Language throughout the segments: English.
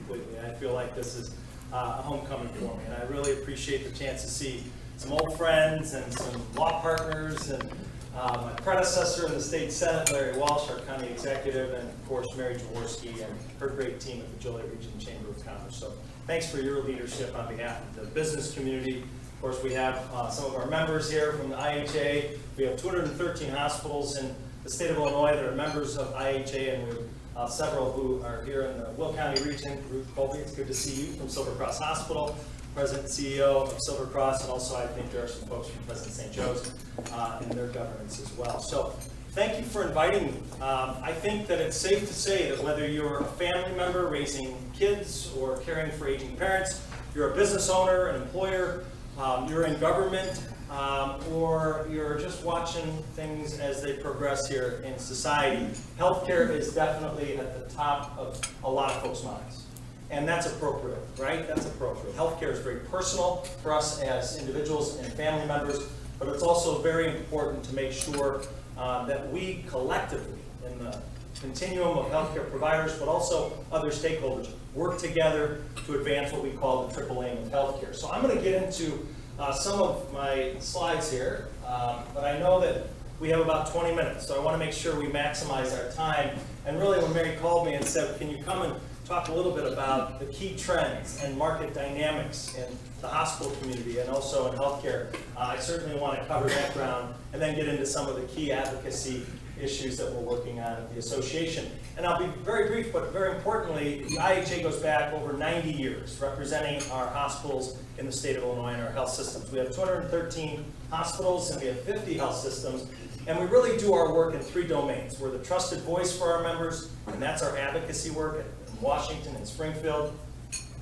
completely. I feel like this is a homecoming for me, and I really appreciate the chance to see some old friends and some law partners, and my predecessor in the state senate, Larry Walsh, our county executive, and of course Mary Jaworski and her great team at the Joliet Region Chamber of Commerce. So thanks for your leadership on behalf of the business community. Of course, we have some of our members here from the IHA. We have 213 hospitals in the state of Illinois that are members of IHA, and we have several who are here in the Will County region. Ruth Colby, it's good to see you from Silver Cross Hospital, President and CEO of Silver Cross, and also I think there are some folks from President St. Joe's in their governance as well. So thank you for inviting me. I think that it's safe to say that whether you're a family member raising kids or caring for aging parents, you're a business owner, an employer, you're in government, or you're just watching things as they progress here in society, healthcare is definitely at the top of a lot of folks' minds. And that's appropriate, right? That's appropriate. Healthcare is very personal for us as individuals and family members, but it's also very important to make sure that we collectively, in the continuum of healthcare providers, but also other stakeholders, work together to advance what we call the triple aim of healthcare. So I'm going to get into some of my slides here, but I know that we have about 20 minutes, so I want to make sure we maximize our time. And really, when Mary called me and said, can you come and talk a little bit about the key trends and market dynamics in the hospital community and also in healthcare, I certainly want to cover that ground and then get into some of the key advocacy issues that we're working on at the association. And I'll be very brief, but very importantly, the IHA goes back over 90 years representing our hospitals in the state of Illinois and our health systems. We have 213 hospitals and we have 50 health systems, and we really do our work in three domains. We're the trusted voice for our members, and that's our advocacy work in Washington and Springfield.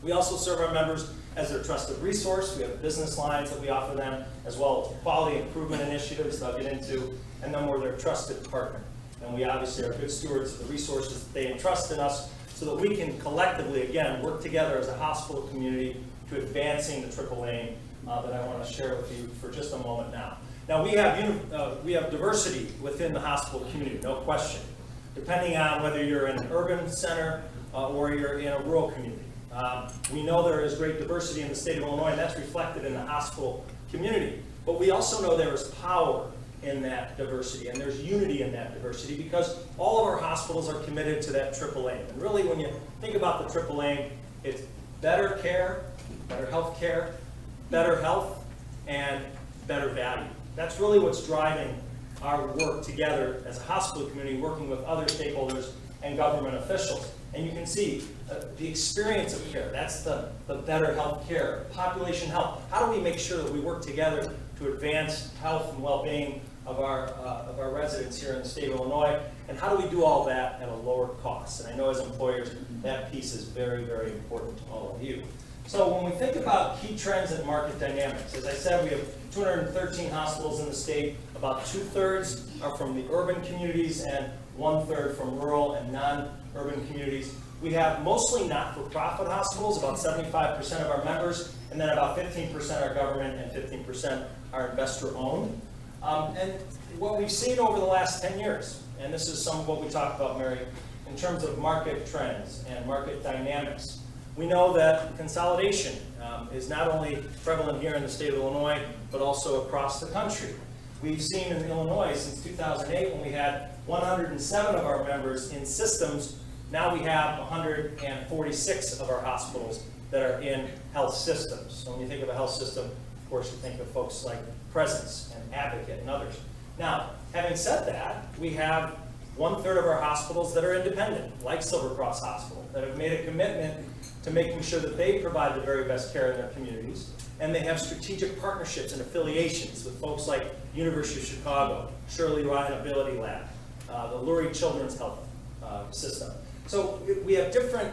We also serve our members as their trusted resource. We have business lines that we offer them, as well as quality improvement initiatives that I'll get into, and then we're their trusted partner. And we obviously are good stewards of the resources that they entrust in us so that we can collectively, again, work together as a hospital community to advancing the triple aim that I want to share with you for just a moment now. Now, we have diversity within the hospital community, no question, depending on whether you're in an urban center or you're in a rural community. We know there is great diversity in the state of Illinois, and that's reflected in the hospital community. But we also know there is power in that diversity, and there's unity in that diversity, because all of our hospitals are committed to that triple aim. And really, when you think about the triple aim, it's better care, better health care, better health, and better value. That's really what's driving our work together as a hospital community, working with other stakeholders and government officials. And you can see the experience of care. That's the better health care, population health. How do we make sure that we work together to advance health and well-being of our residents here in the state of Illinois? And how do we do all that at a lower cost? And I know as employers, that piece is very, very important to all of you. So when we think about key trends and market dynamics, as I said, we have 213 hospitals in the state. About 2/3 are from the urban communities and 1/3 from rural and non-urban communities. We have mostly not-for-profit hospitals, about 75% of our members, and then about 15% are government and 15% are investor-owned. And what we've seen over the last 10 years, and this is some of what we talked about, Mary, in terms of market trends and market dynamics. We know that consolidation is not only prevalent here in the state of Illinois, but also across the country. We've seen in Illinois since 2008, when we had 107 of our members in systems, now we have 146 of our hospitals that are in health systems. So when you think of a health system, of course, you think of folks like Presence and Advocate and others. Now, having said that, we have 1/3 of our hospitals that are independent, like Silver Cross Hospital, that have made a commitment to making sure that they provide the very best care in their communities. And they have strategic partnerships and affiliations with folks like University of Chicago, Shirley Ryan Ability Lab, the Lurie Children's Health System. So we have different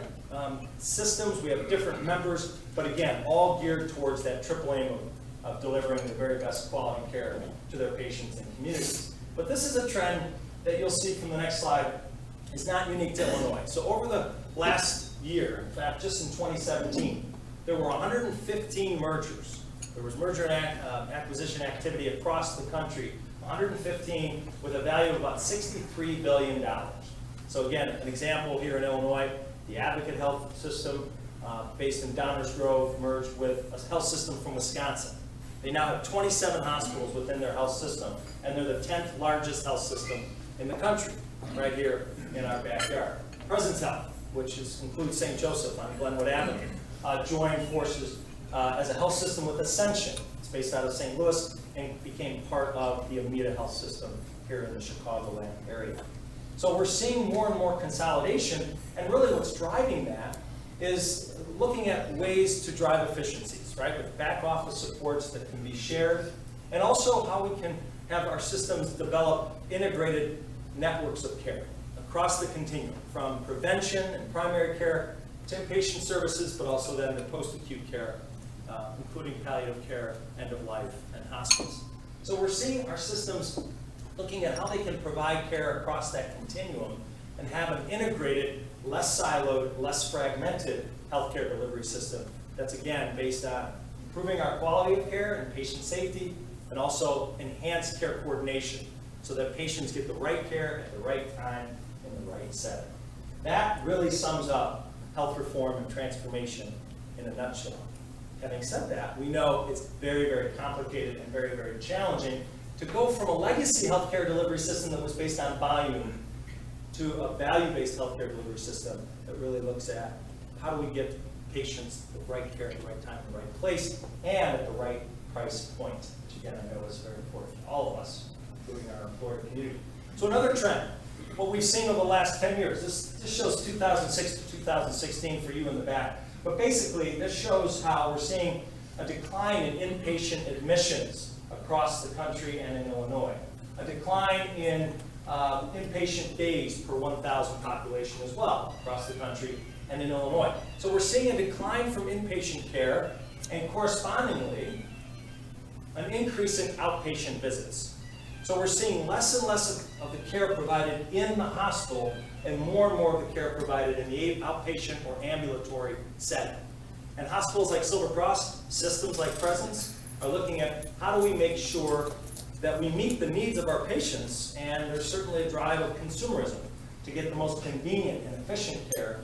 systems, we have different members, but again, all geared towards that triple aim of delivering the very best quality care to their patients and communities. But this is a trend that you'll see from the next slide is not unique to Illinois. So over the last year, in fact, just in 2017, there were 115 mergers. There was merger and acquisition activity across the country, 115 with a value of about $63 billion. So again, an example here in Illinois, The Advocate Health System, based in Downers Grove, merged with a health system from Wisconsin. They now have 27 hospitals within their health system, and they're the 10th largest health system in the country, right here in our backyard. Presence Health, which includes St. Joseph on Glenwood Avenue, joined forces as a health system with Ascension. It's based out of St. Louis and became part of the Amita Health System here in the Chicagoland area. So we're seeing more and more consolidation, and really what's driving that is looking at ways to drive efficiencies, right? With back office supports that can be shared, and also how we can have our systems develop integrated networks of care across the continuum, from prevention and primary care to inpatient services, but also then the post-acute care, including palliative care, end of life, and hospice. So we're seeing our systems looking at how they can provide care across that continuum and have an integrated, less siloed, less fragmented healthcare delivery system that's, again, based on improving our quality of care and patient safety, and also enhanced care coordination so that patients get the right care at the right time in the right setting. That really sums up health reform and transformation in a nutshell. Having said that, we know it's very, very complicated and very, very challenging to go from a legacy healthcare delivery system that was based on volume to a value-based healthcare delivery system that really looks at how do we get patients the right care at the right time, in the right place, and at the right price point, which again I know is very important to all of us, including our employer community. So another trend, what we've seen over the last 10 years, this shows 2006 to 2016 for you in the back, but basically this shows how we're seeing a decline in inpatient admissions across the country and in Illinois, a decline in inpatient days per 1,000 population as well across the country and in Illinois. So we're seeing a decline from inpatient care and correspondingly an increase in outpatient visits. So we're seeing less and less of the care provided in the hospital and more of the care provided in the outpatient or ambulatory setting. And hospitals like Silver Cross, systems like Presence, are looking at how do we make sure that we meet the needs of our patients, and there's certainly a drive of consumerism to get the most convenient and efficient care,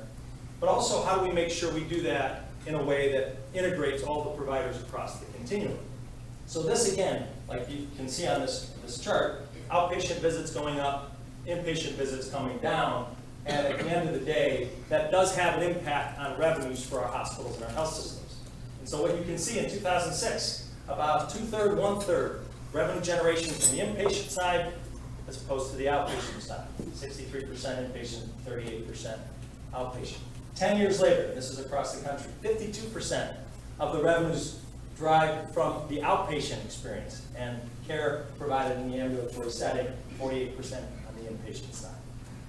but also how do we make sure we do that in a way that integrates all the providers across the continuum. So this again, like you can see on this chart, outpatient visits going up, inpatient visits coming down, and at the end of the day, that does have an impact on revenues for our hospitals and our health systems. And so what you can see in 2006, about 2/3, 1/3 revenue generation from the inpatient side as opposed to the outpatient side. 63% inpatient, 38% outpatient. 10 years later, this is across the country, 52% of the revenues derived from the outpatient experience and care provided in the ambulatory setting, 48% on the inpatient side.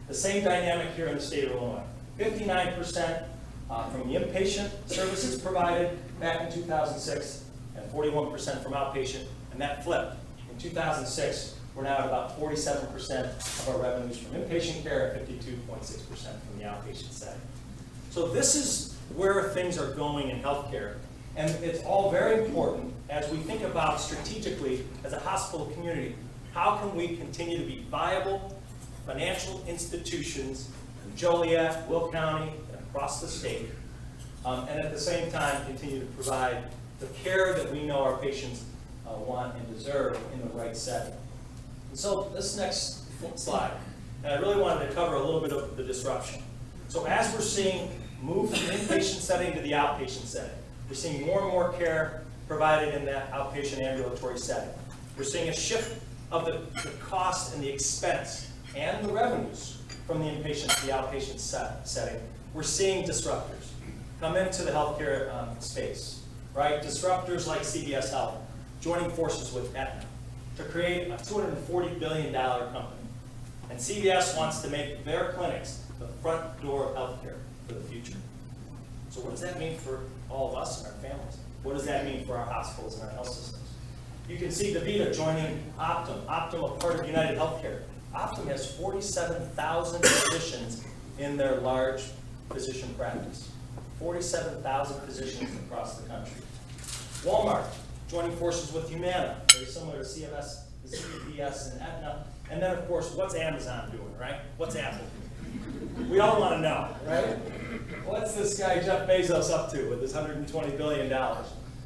The same dynamic here in the state of Illinois. 59% from the inpatient services provided back in 2006 and 41% from outpatient, and that flipped. In 2006, we're now at about 47% of our revenues from inpatient care and 52.6% from the outpatient setting. So this is where things are going in healthcare, and it's all very important as we think about strategically as a hospital community, how can we continue to be viable financial institutions in Joliet, Will County, and across the state, and at the same time continue to provide the care that we know our patients want and deserve in the right setting. And so this next slide, and I really wanted to cover a little bit of the disruption. So as we're seeing move from the inpatient setting to the outpatient setting, we're seeing more and more care provided in that outpatient ambulatory setting. We're seeing a shift of the cost and the expense and the revenues from the inpatient to the outpatient setting. We're seeing disruptors come into the healthcare space, right? Disruptors like CVS Health joining forces with Aetna to create a $240 billion company. And CVS wants to make their clinics the front door of healthcare for the future. So what does that mean for all of us and our families? What does that mean for our hospitals and our health systems? You can see DaVita joining Optum. Optum, a part of United Healthcare. Optum has 47,000 physicians in their large physician practice. 47,000 physicians across the country. Walmart joining forces with Humana, very similar to CVS and Aetna. And then, of course, what's Amazon doing, right? What's Apple doing? We all want to know, right? what's this guy Jeff Bezos up to with his $120 billion?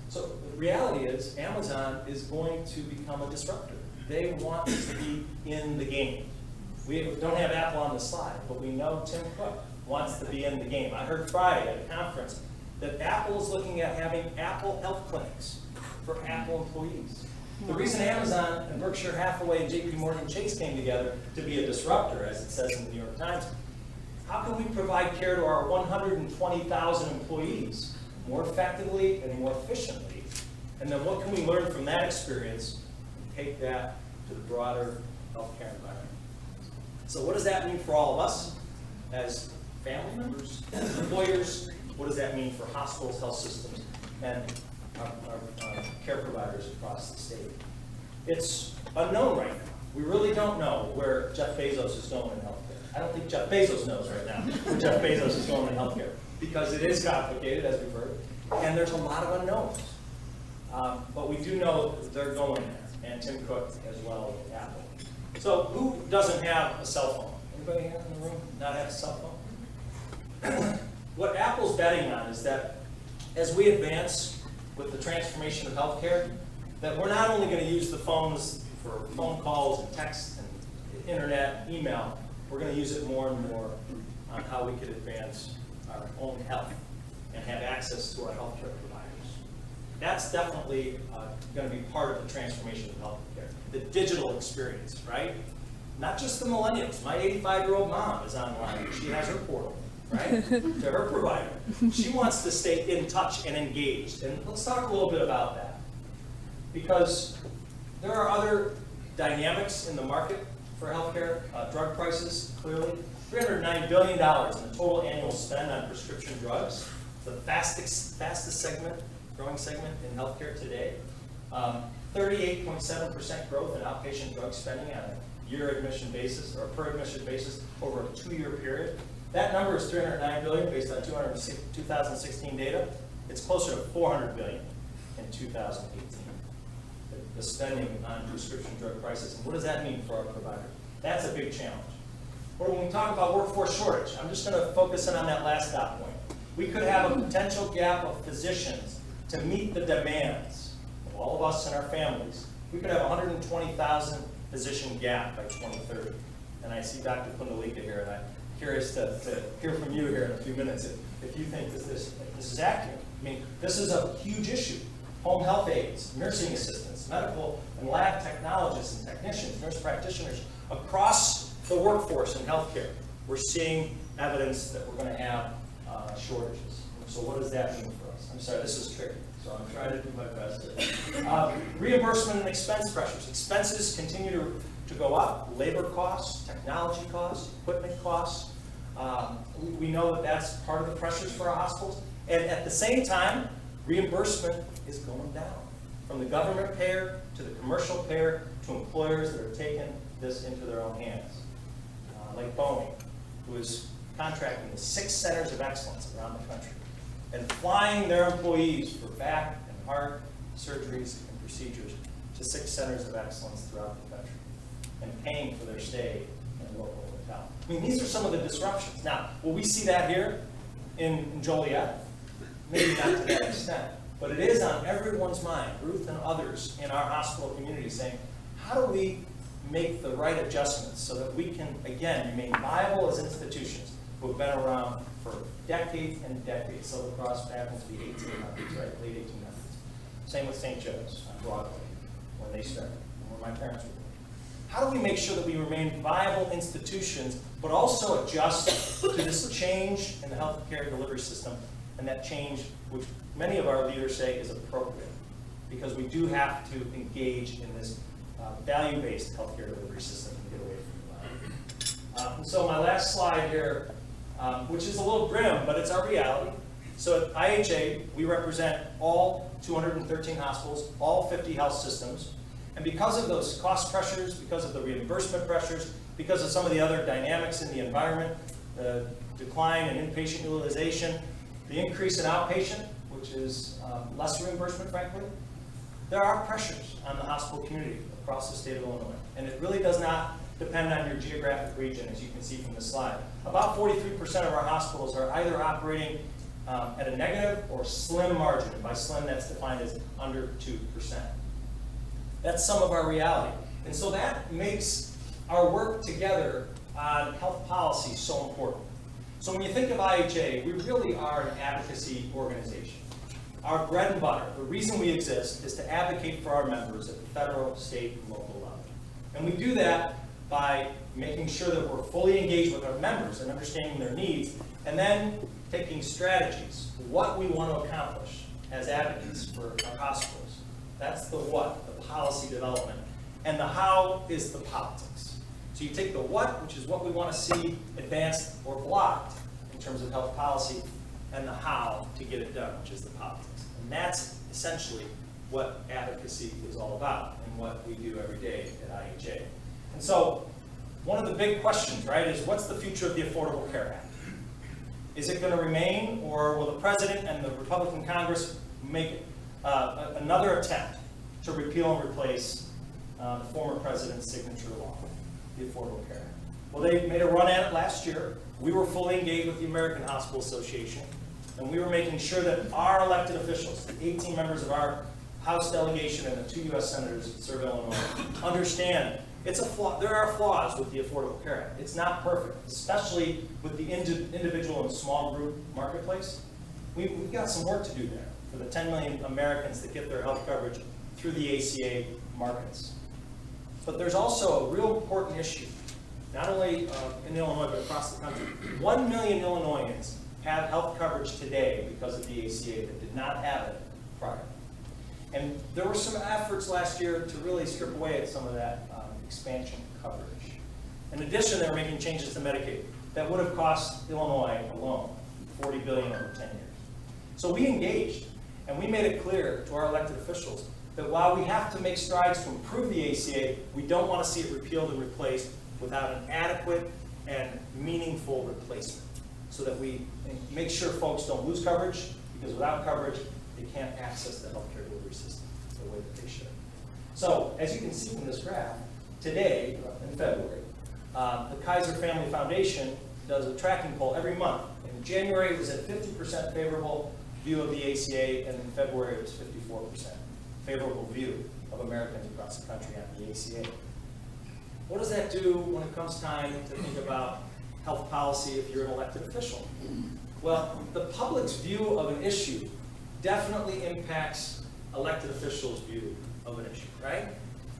So the reality is Amazon is going to become a disruptor. They want to be in the game. We don't have Apple on the slide, but we know Tim Cook wants to be in the game. I heard Friday at a conference that Apple is looking at having Apple health clinics for Apple employees. The reason Amazon and Berkshire Hathaway and JP Morgan Chase came together to be a disruptor, as it says in the New York Times, how can we provide care to our 120,000 employees more effectively and more efficiently? And then what can we learn from that experience and take that to the broader healthcare environment? So what does that mean for all of us as family members, as employers? What does that mean for hospitals, health systems, and our care providers across the state? It's unknown right now. We really don't know where Jeff Bezos is going in healthcare. I don't think Jeff Bezos knows right now where Jeff Bezos is going in healthcare, because it is complicated, as we've heard, and there's a lot of unknowns. But we do know that they're going there, and Tim Cook as well with Apple. So who doesn't have a cell phone? Anybody here in the room not have a cell phone? What Apple's betting on is that as we advance with the transformation of healthcare, that we're not only going to use the phones for phone calls and text and internet, email, we're going to use it more and more on how we could advance our own health and have access to our healthcare providers. That's definitely going to be part of the transformation of healthcare. The digital experience, right? Not just the millennials. My 85-year-old mom is online. She has her portal, right, to her provider. She wants to stay in touch and engaged. And let's talk a little bit about that. Because there are other dynamics in the market for healthcare. Drug prices, clearly. $309 billion in the total annual spend on prescription drugs. The fastest segment, growing segment in healthcare today. 38.7% growth in outpatient drug spending on a year admission basis or per admission basis over a 2-year period. That number is $309 billion based on 2016 data. It's closer to $400 billion in 2018. The spending on prescription drug prices. And what does that mean for our provider? That's a big challenge. Or when we talk about workforce shortage, I'm just going to focus in on that last dot point. We could have a potential gap of physicians to meet the demands of all of us and our families. We could have 120,000 physician gap by 2030. And I see Dr. Kundalika here, and I'm curious to hear from you here in a few minutes if you think this is accurate. I mean, this is a huge issue. Home health aides, nursing assistants, medical and lab technologists and technicians, nurse practitioners, across the workforce in healthcare, we're seeing evidence that we're going to have shortages. So what does that mean for us? I'm sorry, this is tricky, so I'm trying to do my best. Reimbursement and expense pressures. Expenses continue to go up. Labor costs, technology costs, equipment costs. We know that that's part of the pressures for our hospitals. And at the same time, reimbursement is going down. From the government payer to the commercial payer to employers that are taking this into their own hands. Like Boeing, who is contracting with 6 centers of excellence around the country and flying their employees for back and heart surgeries and procedures to 6 centers of excellence throughout the country and paying for their stay in a local hotel. I mean, these are some of the disruptions. Now, will we see that here in Joliet? Maybe not to that extent, but it is on everyone's mind, Ruth and others in our hospital community, saying, how do we make the right adjustments so that we can, again, remain viable as institutions who have been around for decades and decades. Silver Cross happens to be 1800s, right? Late 1800s. Same with St. Joe's on Broadway when they started, and where my parents were born. How do we make sure that we remain viable institutions, but also adjust to this change in the healthcare delivery system, and that change, which many of our leaders say is appropriate, because we do have to engage in this value-based healthcare delivery system and get away from the and so my last slide here, which is a little grim, but it's our reality. So at IHA, we represent all 213 hospitals, all 50 health systems, and because of those cost pressures, because of the reimbursement pressures, because of some of the other dynamics in the environment, the decline in inpatient utilization, the increase in outpatient, which is less reimbursement, frankly, there are pressures on the hospital community across the state of Illinois. And it really does not depend on your geographic region, as you can see from the slide. About 43% of our hospitals are either operating at a negative or slim margin. And by slim, that's defined as under 2%. That's some of our reality. And so that makes our work together on health policy so important. So when you think of IHA, we really are an advocacy organization. Our bread and butter, the reason we exist, is to advocate for our members at the federal, state, and local level. And we do that by making sure that we're fully engaged with our members and understanding their needs, and then taking strategies, what we want to accomplish as advocates for our hospitals. That's the what, the policy development. And the how is the politics. So you take the what, which is what we want to see advanced or blocked in terms of health policy, and the how to get it done, which is the politics. And that's essentially what advocacy is all about and what we do every day at IHA. And so one of the big questions, right, is what's the future of the Affordable Care Act? Is it going to remain, or will the President and the Republican Congress make another attempt to repeal and replace the former President's signature law, the Affordable Care Act? Well, they made a run at it last year. We were fully engaged with the American Hospital Association, and we were making sure that our elected officials, the 18 members of our House delegation and the 2 U.S. senators that serve Illinois, understand it's a flaw. There are flaws with the Affordable Care Act. It's not perfect, especially with the individual and small group marketplace. We've got some work to do there for the 10 million Americans that get their health coverage through the ACA markets. But there's also a real important issue, not only in Illinois, but across the country. 1 million Illinoisans have health coverage today because of the ACA that did not have it prior. And there were some efforts last year to really strip away at some of that expansion coverage. In addition, they were making changes to Medicaid that would have cost Illinois alone $40 billion over 10 years. So we engaged, and we made it clear to our elected officials that while we have to make strides to improve the ACA, we don't want to see it repealed and replaced without an adequate and meaningful replacement, so that we make sure folks don't lose coverage, because without coverage, they can't access the healthcare delivery system the way that they should. So, as you can see from this graph, today, in February, the Kaiser Family Foundation does a tracking poll every month. In January, it was at 50% favorable view of the ACA, and in February, it was 54% favorable view of Americans across the country on the ACA. What does that do when it comes time to think about health policy if you're an elected official? Well, the public's view of an issue definitely impacts elected officials' view of an issue, right?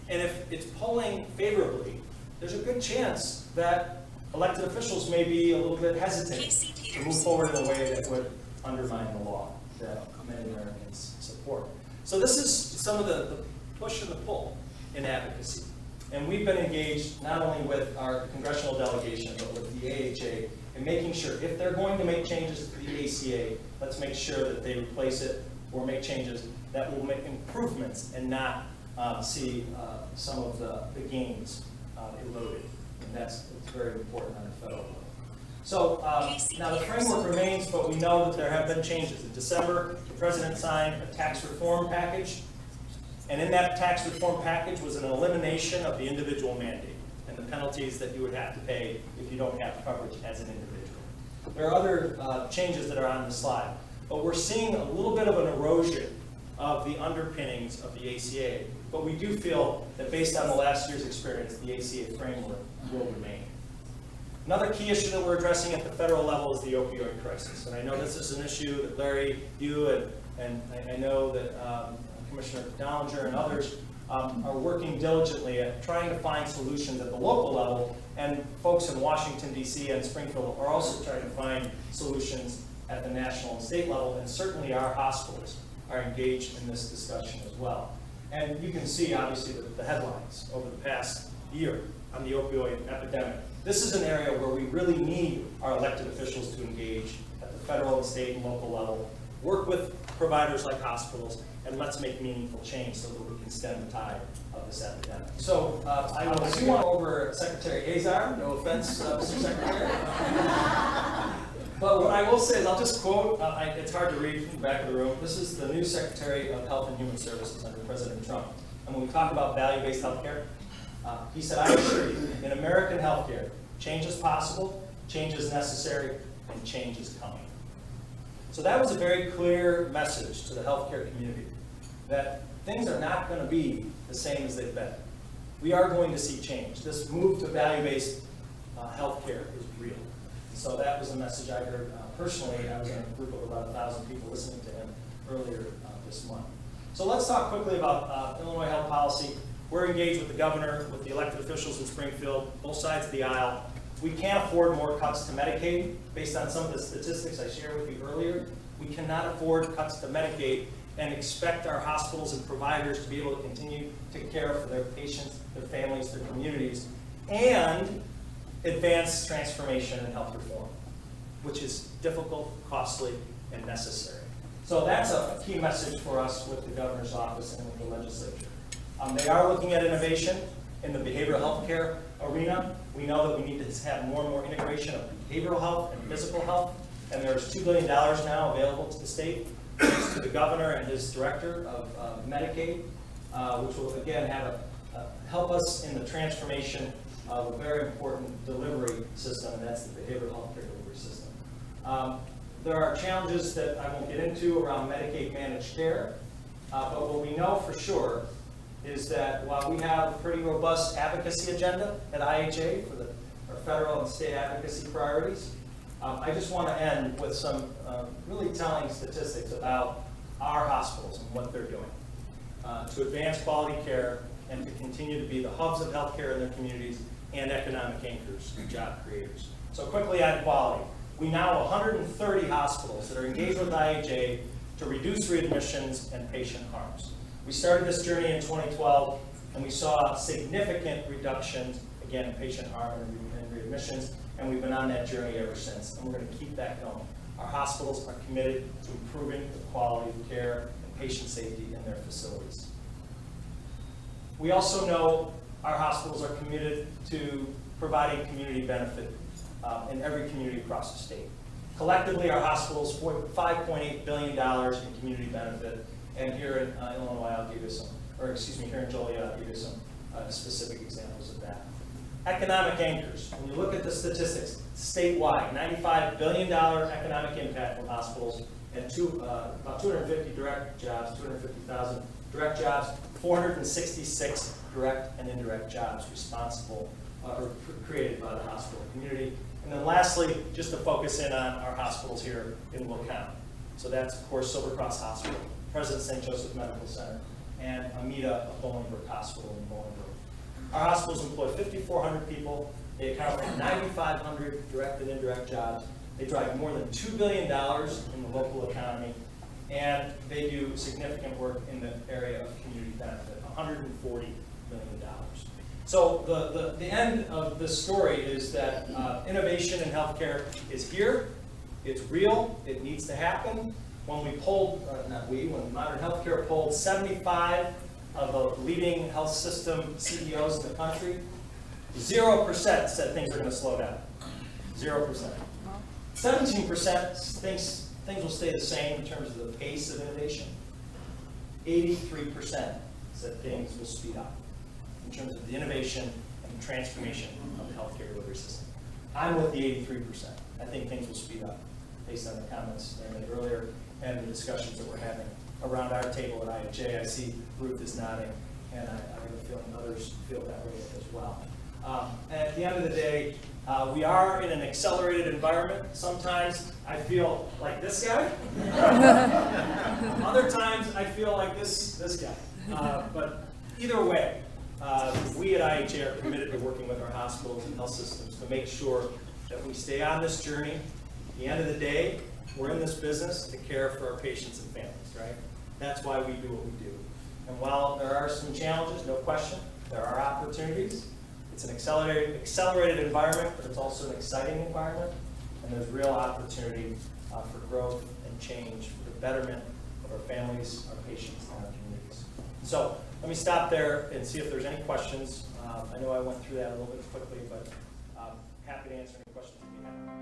And if it's polling favorably, there's a good chance that elected officials may be a little bit hesitant to move forward in a way that would undermine the law that many Americans support. So this is some of the push and the pull in advocacy. And we've been engaged not only with our congressional delegation, but with the AHA in making sure if they're going to make changes to the ACA, let's make sure that they replace it or make changes that will make improvements and not see some of the gains eroded. And that's very important on the federal level. So now the framework remains, but we know that there have been changes. In December, the President signed a tax reform package. And in that tax reform package was an elimination of the individual mandate and the penalties that you would have to pay if you don't have coverage as an individual. There are other changes that are on the slide, but we're seeing a little bit of an erosion of the underpinnings of the ACA. But we do feel that based on the last year's experience, the ACA framework will remain. Another key issue that we're addressing at the federal level is the opioid crisis. And I know this is an issue that Larry, you, and I know that Commissioner Dollinger and others are working diligently at trying to find solutions at the local level, and folks in Washington, D.C. and Springfield are also trying to find solutions at the national and state level, and certainly our hospitals are engaged in this discussion as well. And you can see, obviously, the headlines over the past year on the opioid epidemic. This is an area where we really need our elected officials to engage at the federal, state, and local level, work with providers like hospitals, and let's make meaningful change so that we can stem the tide of this epidemic. So I do want over Secretary Azar, no offense, Mr. Secretary. But what I will say is I'll just quote, it's hard to read from the back of the room. This is the new Secretary of Health and Human Services under President Trump. And when we talk about value-based healthcare, He said, "I assure you, in American healthcare, change is possible, change is necessary, and change is coming." So that was a very clear message to the healthcare community, that things are not going to be the same as they've been. We are going to see change. This move to value-based healthcare is real. So that was a message I heard personally. I was in a group of about 1,000 people listening to him earlier this month. So let's talk quickly about Illinois health policy. We're engaged with the governor, with the elected officials in Springfield, both sides of the aisle. We can't afford more cuts to Medicaid. Based on some of the statistics I shared with you earlier, we cannot afford cuts to Medicaid and expect our hospitals and providers to be able to continue to care for their patients, their families, their communities, and advance transformation and health reform, which is difficult, costly, and necessary. So that's a key message for us with the governor's office and with the legislature. They are looking at innovation in the behavioral health care arena. We know that we need to have more and more integration of behavioral health and physical health, and there's $2 billion now available to the state, thanks to the governor and his director of Medicaid, which will again help us in the transformation of a very important delivery system, and that's the behavioral health care delivery system. There are challenges that I won't get into around Medicaid managed care, but what we know for sure is that while we have a pretty robust advocacy agenda at IHA for our federal and state advocacy priorities, I just want to end with some really telling statistics about our hospitals and what they're doing to advance quality care and to continue to be the hubs of healthcare in their communities and economic anchors and job creators. So quickly on quality, we now have 130 hospitals that are engaged with IHA to reduce readmissions and patient harms. We started this journey in 2012, and we saw significant reductions, again, in patient harm and readmissions, and we've been on that journey ever since, and we're going to keep that going. Our hospitals are committed to improving the quality of care and patient safety in their facilities. We also know our hospitals are committed to providing community benefit in every community across the state. Collectively, our hospitals $5.8 billion in community benefit, and here in Illinois, I'll give you some, or excuse me, here in Joliet, I'll give you some specific examples of that. Economic anchors. When you look at the statistics, statewide, $95 billion economic impact from hospitals, and about 250 direct jobs, 250,000 direct jobs, 466 direct and indirect jobs responsible or created by the hospital community. And then lastly, just to focus in on our hospitals here in Will County. So that's, of course, Silver Cross Hospital, President St. Joseph Medical Center, and Amita Bolingbrook Hospital in Bolingbrook. Our hospitals employ 5,400 people. They account for 9,500 direct and indirect jobs. They drive more than $2 billion in the local economy, and they do significant work in the area of community benefit, $140 million. So the end of this story is that innovation in healthcare is here. It's real. It needs to happen. When we polled, when Modern Healthcare polled 75 of the leading health system CEOs in the country, 0% said things are going to slow down. 0%. 17% thinks things will stay the same in terms of the pace of innovation. 83% said things will speed up in terms of the innovation and transformation of the healthcare delivery system. I'm with the 83%. I think things will speed up based on the comments I made earlier and the discussions that we're having around our table at IHA. I see Ruth is nodding, and I have a feeling others feel that way as well. At the end of the day, we are in an accelerated environment. Sometimes I feel like this guy. Other times I feel like this guy. But either way, we at IHA are committed to working with our hospitals and health systems to make sure that we stay on this journey. At the end of the day, we're in this business to care for our patients and families, right? That's why we do what we do. And while there are some challenges, no question, there are opportunities. It's an accelerated environment, but it's also an exciting environment, and there's real opportunity for growth and change for the betterment of our families, our patients, and our communities. So let me stop there and see if there's any questions. I know I went through that a little bit quickly, but happy to answer any questions you have.